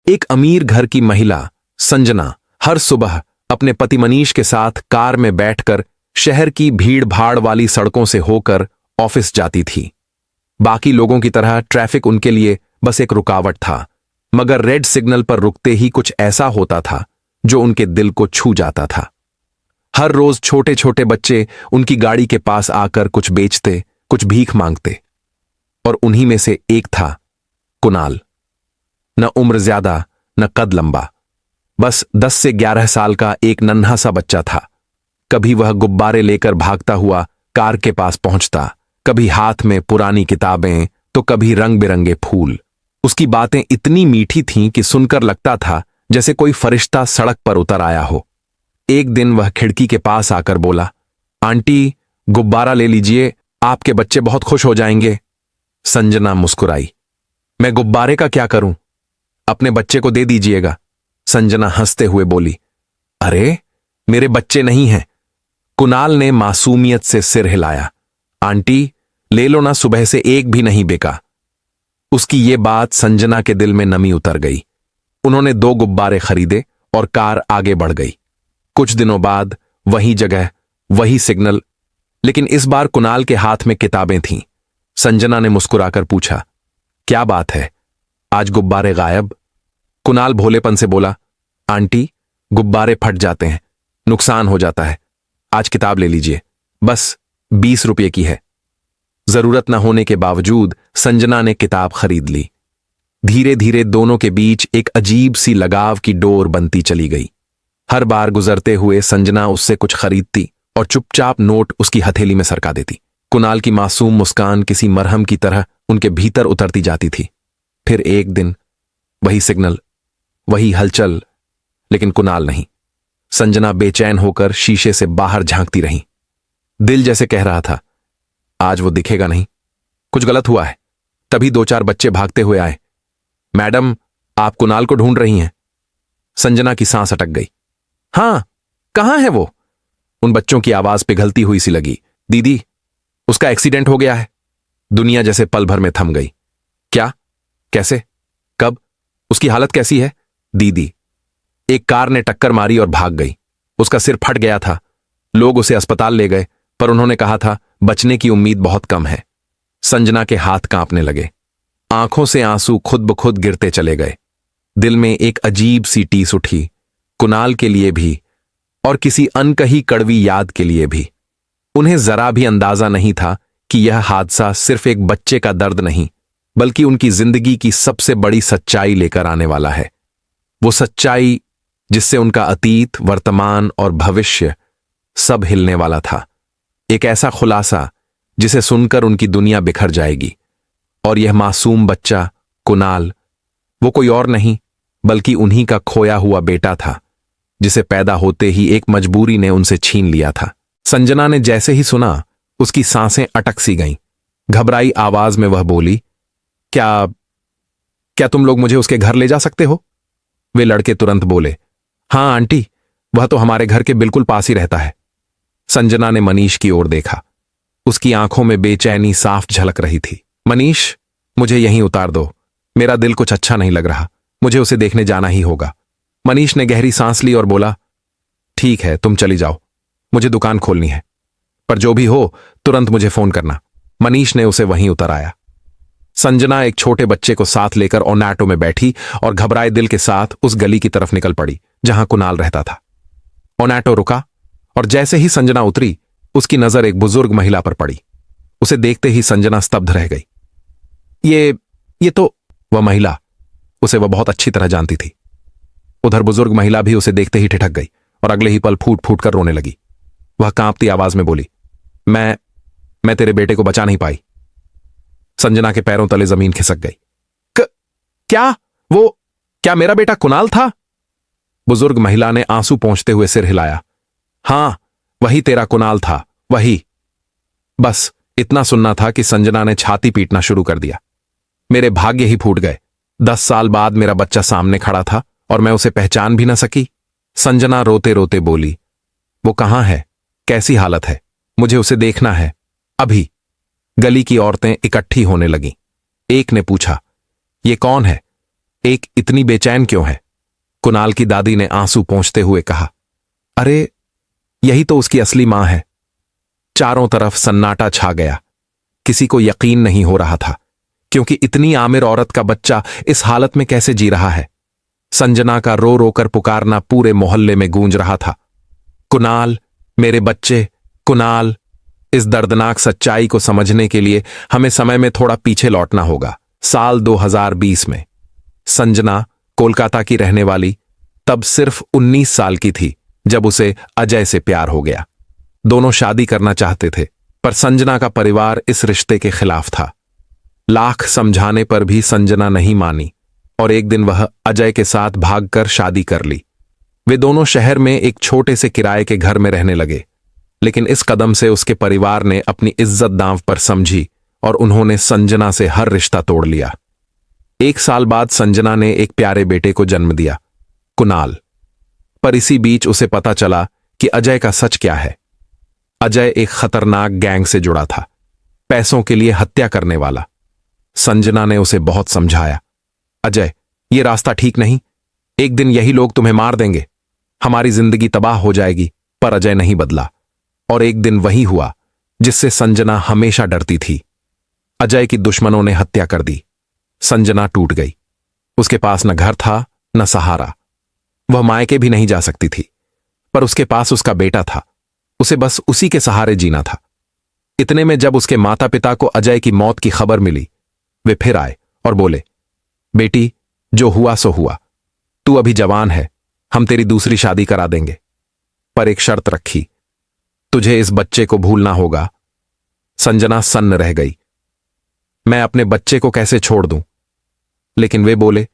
एक अमीर घर की महिला संजना हर सुबह अपने पति मनीष के साथ कार में बैठकर शहर की भीड़ भाड़ वाली सड़कों से होकर ऑफिस जाती थी। बाकी लोगों की तरह ट्रैफिक उनके लिए बस एक रुकावट था, मगर रेड सिग्नल पर रुकते ही कुछ ऐसा होता था जो उनके दिल को छू जाता था। हर रोज छोटे छोटे बच्चे उनकी गाड़ी के पास आकर कुछ बेचते, कुछ भीख मांगते, और उन्हीं में से एक था कुणाल। न उम्र ज्यादा, न कद लंबा, बस 10 से 11 साल का एक नन्हा सा बच्चा था। कभी वह गुब्बारे लेकर भागता हुआ कार के पास पहुंचता, कभी हाथ में पुरानी किताबें, तो कभी रंग बिरंगे फूल। उसकी बातें इतनी मीठी थीं कि सुनकर लगता था जैसे कोई फरिश्ता सड़क पर उतर आया हो। एक दिन वह खिड़की के पास आकर बोला, आंटी, गुब्बारा ले लीजिए, आपके बच्चे बहुत खुश हो जाएंगे। संजना मुस्कुराई। मैं गुब्बारे का क्या करूं? अपने बच्चे को दे दीजिएगा। संजना हंसते हुए बोली, अरे मेरे बच्चे नहीं हैं। कुणाल ने मासूमियत से सिर हिलाया। आंटी, ले लो ना, सुबह से एक भी नहीं बिका। उसकी ये बात संजना के दिल में नमी उतर गई। उन्होंने 2 गुब्बारे खरीदे और कार आगे बढ़ गई। कुछ दिनों बाद वही जगह, वही सिग्नल, लेकिन इस बार कुणाल के हाथ में किताबें थीं। संजना ने मुस्कुराकर पूछा, क्या बात है, आज गुब्बारे गायब? कुणाल भोलेपन से बोला, आंटी, गुब्बारे फट जाते हैं, नुकसान हो जाता है। आज किताब ले लीजिए, बस 20 रुपये की है। जरूरत न होने के बावजूद संजना ने किताब खरीद ली। धीरे धीरे दोनों के बीच एक अजीब सी लगाव की डोर बनती चली गई। हर बार गुजरते हुए संजना उससे कुछ खरीदती और चुपचाप नोट उसकी हथेली में सरका देती। कुणाल की मासूम मुस्कान किसी मरहम की तरह उनके भीतर उतरती जाती थी। फिर एक दिन वही सिग्नल, वही हलचल, लेकिन कुणाल नहीं। संजना बेचैन होकर शीशे से बाहर झांकती रही। दिल जैसे कह रहा था, आज वो दिखेगा नहीं, कुछ गलत हुआ है। तभी 2-4 बच्चे भागते हुए आए। मैडम, आप कुणाल को ढूंढ रही हैं? संजना की सांस अटक गई। हां, कहां है वो? उन बच्चों की आवाज पिघलती हुई सी लगी। दीदी, उसका एक्सीडेंट हो गया है। दुनिया जैसे पल भर में थम गई। क्या? कैसे? कब? उसकी हालत कैसी है? दीदी, एक कार ने टक्कर मारी और भाग गई। उसका सिर फट गया था। लोग उसे अस्पताल ले गए, पर उन्होंने कहा था बचने की उम्मीद बहुत कम है। संजना के हाथ कांपने लगे। आंखों से आंसू खुद ब खुद गिरते चले गए। दिल में एक अजीब सी टीस उठी, कुणाल के लिए भी और किसी अनकही कड़वी याद के लिए भी। उन्हें जरा भी अंदाजा नहीं था कि यह हादसा सिर्फ एक बच्चे का दर्द नहीं, बल्कि उनकी जिंदगी की सबसे बड़ी सच्चाई लेकर आने वाला है। वो सच्चाई जिससे उनका अतीत, वर्तमान और भविष्य सब हिलने वाला था। एक ऐसा खुलासा जिसे सुनकर उनकी दुनिया बिखर जाएगी। और यह मासूम बच्चा कुणाल, वो कोई और नहीं बल्कि उन्हीं का खोया हुआ बेटा था, जिसे पैदा होते ही एक मजबूरी ने उनसे छीन लिया था। संजना ने जैसे ही सुना, उसकी सांसें अटक सी गईं। घबराई आवाज में वह बोली, क्या तुम लोग मुझे उसके घर ले जा सकते हो? वे लड़के तुरंत बोले, हां आंटी, वह तो हमारे घर के बिल्कुल पास ही रहता है। संजना ने मनीष की ओर देखा। उसकी आंखों में बेचैनी साफ झलक रही थी। मनीष, मुझे यहीं उतार दो, मेरा दिल कुछ अच्छा नहीं लग रहा, मुझे उसे देखने जाना ही होगा। मनीष ने गहरी सांस ली और बोला, ठीक है, तुम चली जाओ, मुझे दुकान खोलनी है, पर जो भी हो तुरंत मुझे फोन करना। मनीष ने उसे वहीं उतर आया। संजना एक छोटे बच्चे को साथ लेकर ऑटो में बैठी और घबराए दिल के साथ उस गली की तरफ निकल पड़ी जहां कुणाल रहता था। ऑटो रुका और जैसे ही संजना उतरी, उसकी नजर एक बुजुर्ग महिला पर पड़ी। उसे देखते ही संजना स्तब्ध रह गई। ये तो वह महिला, उसे वह बहुत अच्छी तरह जानती थी। उधर बुजुर्ग महिला भी उसे देखते ही ठिठक गई और अगले ही पल फूट फूट कर रोने लगी। वह कांपती आवाज में बोली, मैं तेरे बेटे को बचा नहीं पाई। संजना के पैरों तले जमीन खिसक गई। क्या मेरा बेटा कुणाल था? बुजुर्ग महिला ने आंसू पोंछते हुए सिर हिलाया। हां, वही तेरा कुणाल था, वही। बस इतना सुनना था कि संजना ने छाती पीटना शुरू कर दिया। मेरे भाग्य ही फूट गए। 10 साल बाद मेरा बच्चा सामने खड़ा था और मैं उसे पहचान भी न सकी। संजना रोते रोते बोली, वो कहां है? कैसी हालत है? मुझे उसे देखना है, अभी। गली की औरतें इकट्ठी होने लगीं। एक ने पूछा, ये कौन है? एक इतनी बेचैन क्यों है? कुणाल की दादी ने आंसू पोंछते हुए कहा। अरे यही तो उसकी असली मां है। चारों तरफ सन्नाटा छा गया। किसी को यकीन नहीं हो रहा था, क्योंकि इतनी आमिर औरत का बच्चा इस हालत में कैसे जी रहा है। संजना का रो रो कर पुकारना पूरे मोहल्ले में गूंज रहा था। कुणाल, मेरे बच्चे, कुणाल। इस दर्दनाक सच्चाई को समझने के लिए हमें समय में थोड़ा पीछे लौटना होगा। साल 2020 में संजना, कोलकाता की रहने वाली, तब सिर्फ 19 साल की थी जब उसे अजय से प्यार हो गया। दोनों शादी करना चाहते थे, पर संजना का परिवार इस रिश्ते के खिलाफ था। लाख समझाने पर भी संजना नहीं मानी और एक दिन वह अजय के साथ भागकर शादी कर ली। वे दोनों शहर में एक छोटे से किराए के घर में रहने लगे, लेकिन इस कदम से उसके परिवार ने अपनी इज्जत दांव पर समझी और उन्होंने संजना से हर रिश्ता तोड़ लिया। 1 साल बाद संजना ने एक प्यारे बेटे को जन्म दिया, कुणाल। पर इसी बीच उसे पता चला कि अजय का सच क्या है। अजय एक खतरनाक गैंग से जुड़ा था, पैसों के लिए हत्या करने वाला। संजना ने उसे बहुत समझाया, अजय, ये रास्ता ठीक नहीं। एक दिन यही लोग तुम्हें मार देंगे, हमारी जिंदगी तबाह हो जाएगी। पर अजय नहीं बदला और एक दिन वही हुआ जिससे संजना हमेशा डरती थी। अजय की दुश्मनों ने हत्या कर दी। संजना टूट गई। उसके पास न घर था न सहारा। वह मायके भी नहीं जा सकती थी, पर उसके पास उसका बेटा था। उसे बस उसी के सहारे जीना था। इतने में जब उसके माता पिता को अजय की मौत की खबर मिली, वे फिर आए और बोले, बेटी, जो हुआ सो हुआ। तू अभी जवान है, हम तेरी दूसरी शादी करा देंगे, पर एक शर्त रखी, तुझे इस बच्चे को भूलना होगा। संजना सन्न रह गई। मैं अपने बच्चे को कैसे छोड़ दूं? लेकिन वे बोले,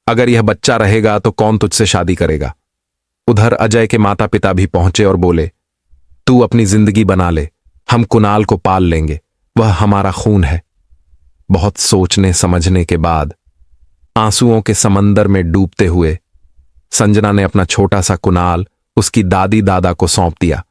अगर यह बच्चा रहेगा तो कौन तुझसे शादी करेगा? उधर अजय के माता पिता भी पहुंचे और बोले, तू अपनी जिंदगी बना ले, हम कुणाल को पाल लेंगे, वह हमारा खून है। बहुत सोचने समझने के बाद, आंसुओं के समंदर में डूबते हुए, संजना ने अपना छोटा सा कुणाल उसकी दादी दादा को सौंप दिया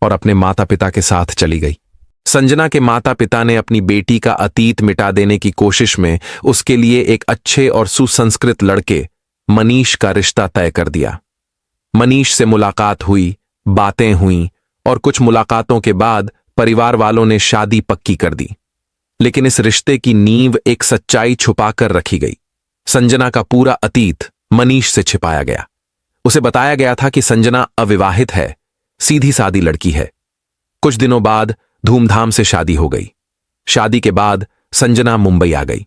और अपने माता पिता के साथ चली गई। संजना के माता पिता ने अपनी बेटी का अतीत मिटा देने की कोशिश में उसके लिए एक अच्छे और सुसंस्कृत लड़के मनीष का रिश्ता तय कर दिया। मनीष से मुलाकात हुई, बातें हुईं और कुछ मुलाकातों के बाद परिवार वालों ने शादी पक्की कर दी। लेकिन इस रिश्ते की नींव एक सच्चाई छुपाकर रखी गई। संजना का पूरा अतीत मनीष से छिपाया गया। उसे बताया गया था कि संजना अविवाहित है, सीधी सादी लड़की है। कुछ दिनों बाद धूमधाम से शादी हो गई। शादी के बाद संजना मुंबई आ गई।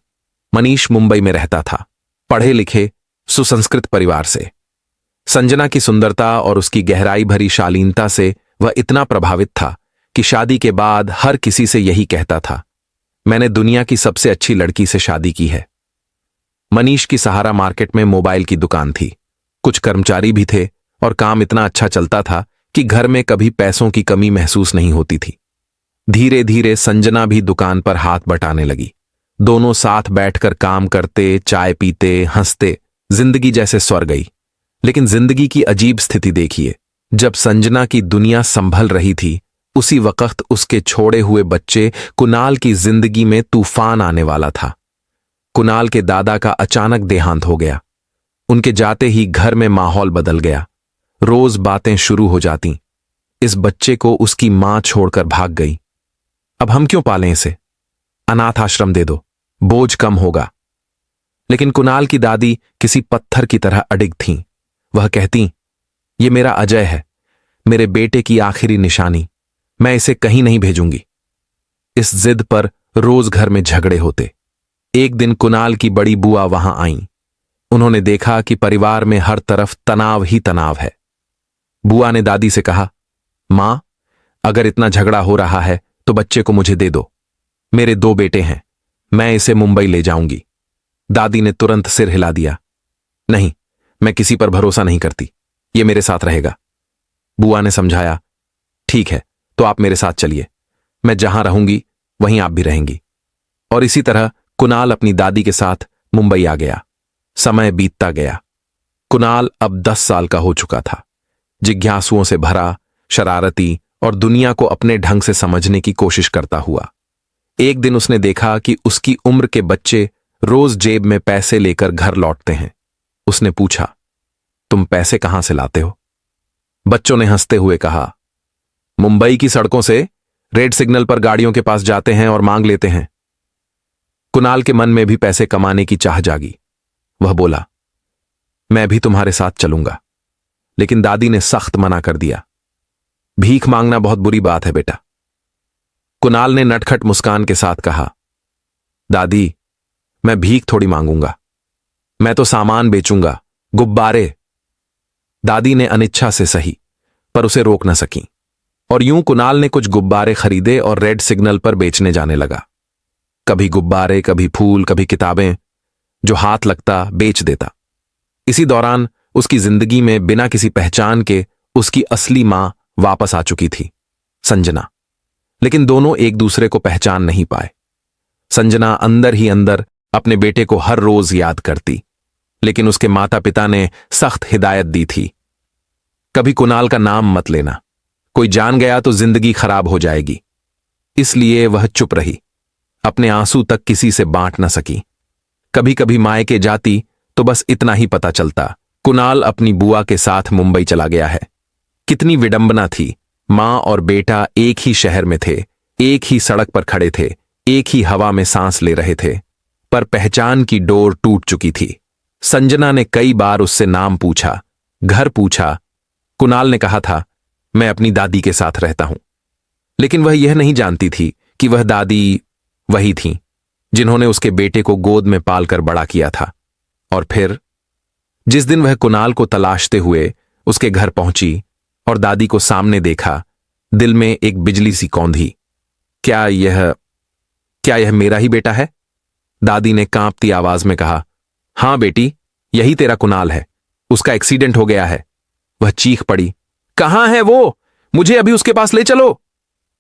मनीष मुंबई में रहता था, पढ़े लिखे सुसंस्कृत परिवार से। संजना की सुंदरता और उसकी गहराई भरी शालीनता से वह इतना प्रभावित था कि शादी के बाद हर किसी से यही कहता था, मैंने दुनिया की सबसे अच्छी लड़की से शादी की है। मनीष की सहारा मार्केट में मोबाइल की दुकान थी। कुछ कर्मचारी भी थे और काम इतना अच्छा चलता था कि घर में कभी पैसों की कमी महसूस नहीं होती थी। धीरे धीरे संजना भी दुकान पर हाथ बटाने लगी। दोनों साथ बैठकर काम करते, चाय पीते, हंसते, जिंदगी जैसे स्वर्ग गई। लेकिन जिंदगी की अजीब स्थिति देखिए, जब संजना की दुनिया संभल रही थी, उसी वक्त उसके छोड़े हुए बच्चे कुणाल की जिंदगी में तूफान आने वाला था। कुणाल के दादा का अचानक देहांत हो गया। उनके जाते ही घर में माहौल बदल गया। रोज बातें शुरू हो जाती, इस बच्चे को उसकी मां छोड़कर भाग गई, अब हम क्यों पालें इसे, अनाथ आश्रम दे दो, बोझ कम होगा। लेकिन कुणाल की दादी किसी पत्थर की तरह अडिग थीं। वह कहती, ये मेरा अजय है, मेरे बेटे की आखिरी निशानी, मैं इसे कहीं नहीं भेजूंगी। इस जिद पर रोज घर में झगड़े होते। एक दिन कुणाल की बड़ी बुआ वहां आईं। उन्होंने देखा कि परिवार में हर तरफ तनाव ही तनाव है। बुआ ने दादी से कहा, मां, अगर इतना झगड़ा हो रहा है तो बच्चे को मुझे दे दो, मेरे 2 बेटे हैं, मैं इसे मुंबई ले जाऊंगी। दादी ने तुरंत सिर हिला दिया, नहीं, मैं किसी पर भरोसा नहीं करती, ये मेरे साथ रहेगा। बुआ ने समझाया, ठीक है, तो आप मेरे साथ चलिए, मैं जहां रहूंगी वहीं आप भी रहेंगी। और इसी तरह कुणाल अपनी दादी के साथ मुंबई आ गया। समय बीतता गया। कुणाल अब 10 साल का हो चुका था। जिज्ञासुओं से भरा, शरारती और दुनिया को अपने ढंग से समझने की कोशिश करता हुआ। एक दिन उसने देखा कि उसकी उम्र के बच्चे रोज जेब में पैसे लेकर घर लौटते हैं। उसने पूछा, तुम पैसे कहां से लाते हो? बच्चों ने हंसते हुए कहा, मुंबई की सड़कों से रेड सिग्नल पर गाड़ियों के पास जाते हैं और मांग लेते हैं। कुणाल के मन में भी पैसे कमाने की चाह जागी। वह बोला, मैं भी तुम्हारे साथ चलूंगा। लेकिन दादी ने सख्त मना कर दिया। भीख मांगना बहुत बुरी बात है बेटा। कुणाल ने नटखट मुस्कान के साथ कहा, दादी, मैं भीख थोड़ी मांगूंगा, मैं तो सामान बेचूंगा, गुब्बारे। दादी ने अनिच्छा से सही, पर उसे रोक न सकी, और यूं कुणाल ने कुछ गुब्बारे खरीदे और रेड सिग्नल पर बेचने जाने लगा। कभी गुब्बारे, कभी फूल, कभी किताबें, जो हाथ लगता बेच देता। इसी दौरान उसकी जिंदगी में बिना किसी पहचान के उसकी असली मां वापस आ चुकी थी, संजना। लेकिन दोनों एक दूसरे को पहचान नहीं पाए। संजना अंदर ही अंदर अपने बेटे को हर रोज याद करती, लेकिन उसके माता पिता ने सख्त हिदायत दी थी, कभी कुणाल का नाम मत लेना, कोई जान गया तो जिंदगी खराब हो जाएगी। इसलिए वह चुप रही, अपने आंसू तक किसी से बांट न सकी। कभी कभी मायके जाती तो बस इतना ही पता चलता, कुणाल अपनी बुआ के साथ मुंबई चला गया है। कितनी विडंबना थी, मां और बेटा एक ही शहर में थे, एक ही सड़क पर खड़े थे, एक ही हवा में सांस ले रहे थे, पर पहचान की डोर टूट चुकी थी। संजना ने कई बार उससे नाम पूछा, घर पूछा। कुणाल ने कहा था, मैं अपनी दादी के साथ रहता हूं। लेकिन वह यह नहीं जानती थी कि वह दादी वही थीं जिन्होंने उसके बेटे को गोद में पालकर बड़ा किया था। और फिर जिस दिन वह कुणाल को तलाशते हुए उसके घर पहुंची और दादी को सामने देखा, दिल में एक बिजली सी कौंधी। क्या यह मेरा ही बेटा है? दादी ने कांपती आवाज में कहा, हां बेटी, यही तेरा कुणाल है, उसका एक्सीडेंट हो गया है। वह चीख पड़ी, कहां है वो? मुझे अभी उसके पास ले चलो।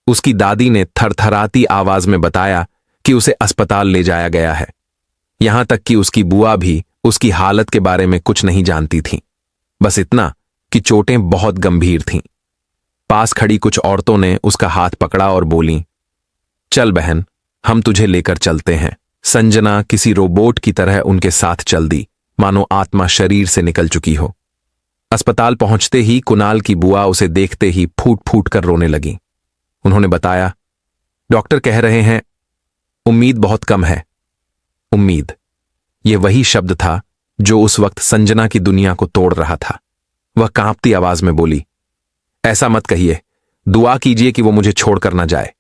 उसकी दादी ने थरथराती आवाज में बताया कि उसे अस्पताल ले जाया गया है। यहां तक कि उसकी बुआ भी उसकी हालत के बारे में कुछ नहीं जानती थी, बस इतना कि चोटें बहुत गंभीर थीं। पास खड़ी कुछ औरतों ने उसका हाथ पकड़ा और बोलीं, चल बहन, हम तुझे लेकर चलते हैं। संजना किसी रोबोट की तरह उनके साथ चल दी, मानो आत्मा शरीर से निकल चुकी हो। अस्पताल पहुंचते ही कुणाल की बुआ उसे देखते ही फूट फूट कर रोने लगी। उन्होंने बताया, डॉक्टर कह रहे हैं उम्मीद बहुत कम है। उम्मीद, यह वही शब्द था जो उस वक्त संजना की दुनिया को तोड़ रहा था। वह कांपती आवाज में बोली, ऐसा मत कहिए, दुआ कीजिए कि वो मुझे छोड़कर ना जाए।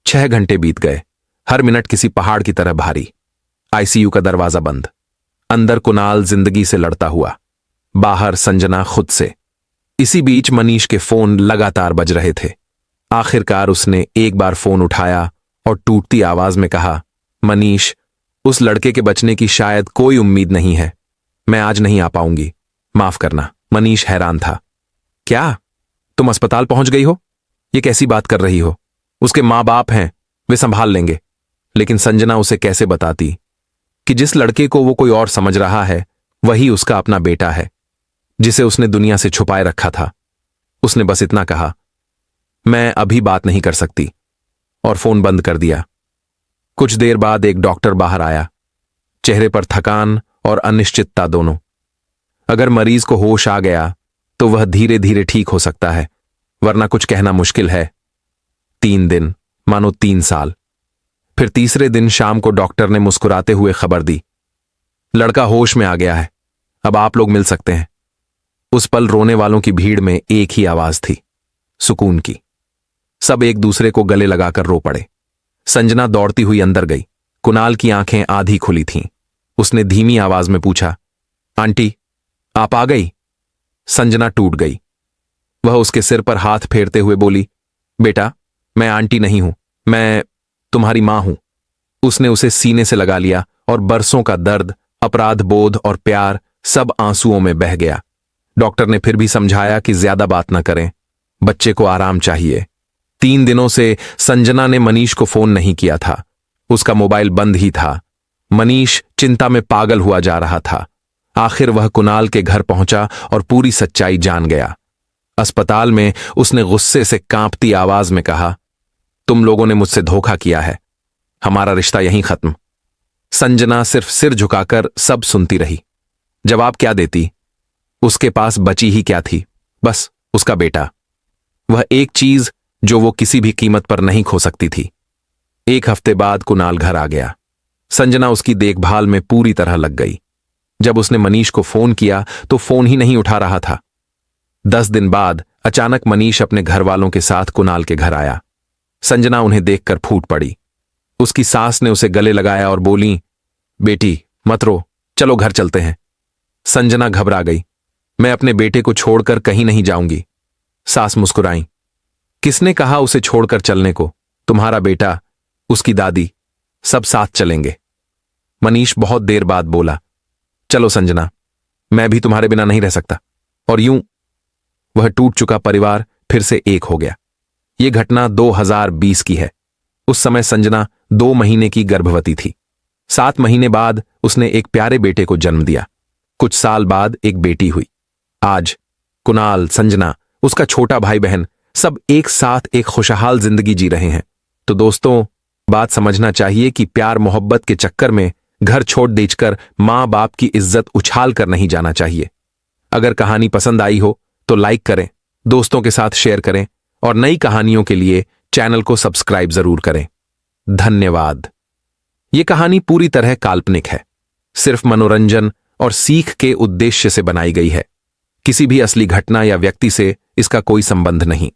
6 घंटे बीत गए, हर मिनट किसी पहाड़ की तरह भारी। आईसीयू का दरवाजा बंद, अंदर कुणाल जिंदगी से लड़ता हुआ, बाहर संजना खुद से। इसी बीच मनीष के फोन लगातार बज रहे थे। आखिरकार उसने एक बार फोन उठाया और टूटती आवाज में कहा, मनीष, उस लड़के के बचने की शायद कोई उम्मीद नहीं है, मैं आज नहीं आ पाऊंगी, माफ करना। मनीष हैरान था, क्या तुम अस्पताल पहुंच गई हो? ये कैसी बात कर रही हो? उसके मां बाप हैं, वे संभाल लेंगे। लेकिन संजना उसे कैसे बताती कि जिस लड़के को वो कोई और समझ रहा है वही उसका अपना बेटा है, जिसे उसने दुनिया से छुपाए रखा था। उसने बस इतना कहा, मैं अभी बात नहीं कर सकती, और फोन बंद कर दिया। कुछ देर बाद एक डॉक्टर बाहर आया, चेहरे पर थकान और अनिश्चितता दोनों। अगर मरीज को होश आ गया तो वह धीरे धीरे ठीक हो सकता है, वरना कुछ कहना मुश्किल है। 3 दिन, मानो 3 साल। फिर तीसरे दिन शाम को डॉक्टर ने मुस्कुराते हुए खबर दी, लड़का होश में आ गया है, अब आप लोग मिल सकते हैं। उस पल रोने वालों की भीड़ में एक ही आवाज थी, सुकून की। सब एक दूसरे को गले लगाकर रो पड़े। संजना दौड़ती हुई अंदर गई। कुणाल की आंखें आधी खुली थीं। उसने धीमी आवाज में पूछा, आंटी, आप आ गई? संजना टूट गई। वह उसके सिर पर हाथ फेरते हुए बोली, बेटा, मैं आंटी नहीं हूं, मैं तुम्हारी मां हूं। उसने उसे सीने से लगा लिया और बरसों का दर्द, अपराध बोध और प्यार सब आंसुओं में बह गया। डॉक्टर ने फिर भी समझाया कि ज्यादा बात न करें, बच्चे को आराम चाहिए। 3 दिनों से संजना ने मनीष को फोन नहीं किया था, उसका मोबाइल बंद ही था। मनीष चिंता में पागल हुआ जा रहा था। आखिर वह कुणाल के घर पहुंचा और पूरी सच्चाई जान गया। अस्पताल में उसने गुस्से से कांपती आवाज में कहा, तुम लोगों ने मुझसे धोखा किया है, हमारा रिश्ता यहीं खत्म। संजना सिर्फ सिर झुकाकर सब सुनती रही। जवाब क्या देती? उसके पास बची ही क्या थी? बस उसका बेटा, वह एक चीज जो वो किसी भी कीमत पर नहीं खो सकती थी। एक हफ्ते बाद कुणाल घर आ गया। संजना उसकी देखभाल में पूरी तरह लग गई। जब उसने मनीष को फोन किया तो फोन ही नहीं उठा रहा था। 10 दिन बाद अचानक मनीष अपने घर वालों के साथ कुणाल के घर आया। संजना उन्हें देखकर फूट पड़ी। उसकी सास ने उसे गले लगाया और बोली, बेटी मत रो, चलो घर चलते हैं। संजना घबरा गई। मैं अपने बेटे को छोड़कर कहीं नहीं जाऊंगी। सास मुस्कुराई। किसने कहा उसे छोड़कर चलने को? तुम्हारा बेटा, उसकी दादी, सब साथ चलेंगे। मनीष बहुत देर बाद बोला, चलो संजना, मैं भी तुम्हारे बिना नहीं रह सकता। और यूं वह टूट चुका परिवार फिर से एक हो गया। यह घटना 2020 की है। उस समय संजना 2 महीने की गर्भवती थी। 7 महीने बाद उसने एक प्यारे बेटे को जन्म दिया। कुछ साल बाद एक बेटी हुई। आज कुणाल, संजना, उसका छोटा भाई बहन सब एक साथ एक खुशहाल जिंदगी जी रहे हैं। तो दोस्तों, बात समझना चाहिए कि प्यार मोहब्बत के चक्कर में घर छोड़ देकर मां बाप की इज्जत उछाल कर नहीं जाना चाहिए। अगर कहानी पसंद आई हो तो लाइक करें, दोस्तों के साथ शेयर करें और नई कहानियों के लिए चैनल को सब्सक्राइब जरूर करें। धन्यवाद। यह कहानी पूरी तरह काल्पनिक है, सिर्फ मनोरंजन और सीख के उद्देश्य से बनाई गई है। किसी भी असली घटना या व्यक्ति से इसका कोई संबंध नहीं।